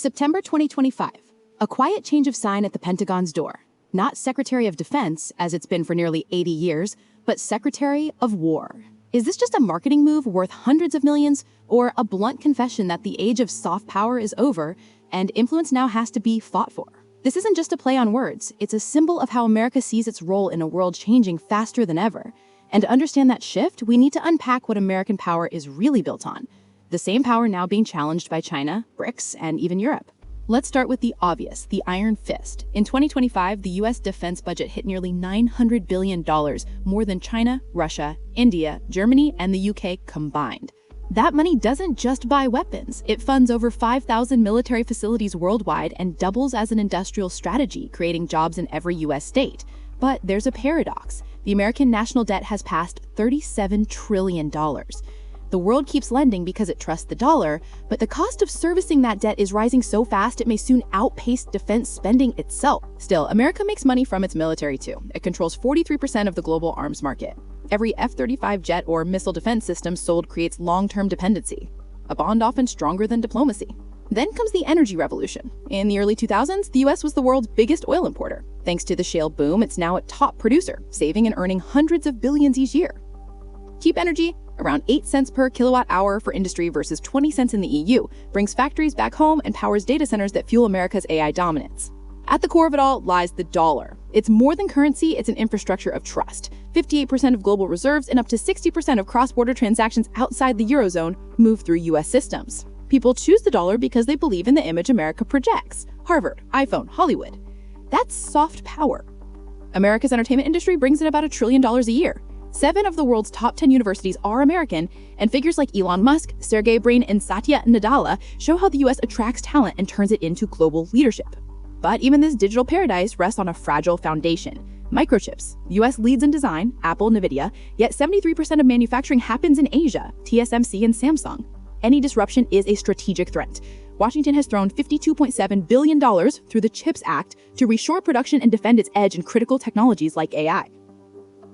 September 2025. A quiet change of sign at the Pentagon's door. Not Secretary of Defense, as it's been for nearly 80 years, but Secretary of War. Is this just a marketing move worth hundreds of millions, or a blunt confession that the age of soft power is over and influence now has to be fought for? This isn't just a play on words, it's a symbol of how America sees its role in a world changing faster than ever. And to understand that shift, we need to unpack what American power is really built on. The same power now being challenged by China, BRICS, and even Europe. Let's start with the obvious, the iron fist. In 2025, the US defense budget hit nearly $900 billion, more than China, Russia, India, Germany, and the UK combined. That money doesn't just buy weapons. It funds over 5,000 military facilities worldwide and doubles as an industrial strategy, creating jobs in every US state. But there's a paradox. The American national debt has passed $37 trillion. The world keeps lending because it trusts the dollar, but the cost of servicing that debt is rising so fast it may soon outpace defense spending itself. Still, America makes money from its military too. It controls 43% of the global arms market. Every F-35 jet or missile defense system sold creates long-term dependency, a bond often stronger than diplomacy. Then comes the energy revolution. In the early 2000s, the US was the world's biggest oil importer. Thanks to the shale boom, it's now a top producer, saving and earning hundreds of billions each year. Cheap energy, around 8 cents per kilowatt hour for industry versus 20 cents in the EU, brings factories back home and powers data centers that fuel America's AI dominance. At the core of it all lies the dollar. It's more than currency, it's an infrastructure of trust. 58% of global reserves and up to 60% of cross-border transactions outside the Eurozone move through US systems. People choose the dollar because they believe in the image America projects. Harvard, iPhone, Hollywood. That's soft power. America's entertainment industry brings in about $1 trillion a year. 7 of the world's top 10 universities are American, and figures like Elon Musk, Sergey Brin, and Satya Nadella show how the US attracts talent and turns it into global leadership. But even this digital paradise rests on a fragile foundation. Microchips. The US leads in design, Apple, Nvidia, yet 73% of manufacturing happens in Asia, TSMC and Samsung. Any disruption is a strategic threat. Washington has thrown $52.7 billion through the CHIPS Act to reshore production and defend its edge in critical technologies like AI.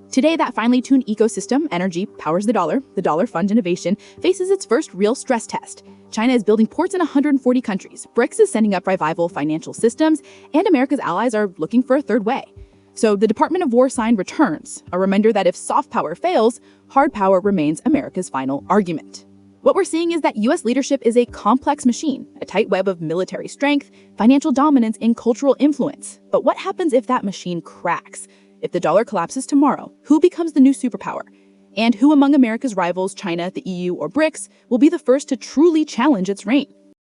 Today, that finely tuned ecosystem, energy, powers the dollar fund innovation, faces its first real stress test. China is building ports in 140 countries, BRICS is sending up rival financial systems, and America's allies are looking for a third way. So the Department of War sign returns, a reminder that if soft power fails, hard power remains America's final argument. What we're seeing is that US leadership is a complex machine, a tight web of military strength, financial dominance, and cultural influence. But what happens if that machine cracks? If the dollar collapses tomorrow, who becomes the new superpower? And who among America's rivals, China, the EU, or BRICS, will be the first to truly challenge its reign?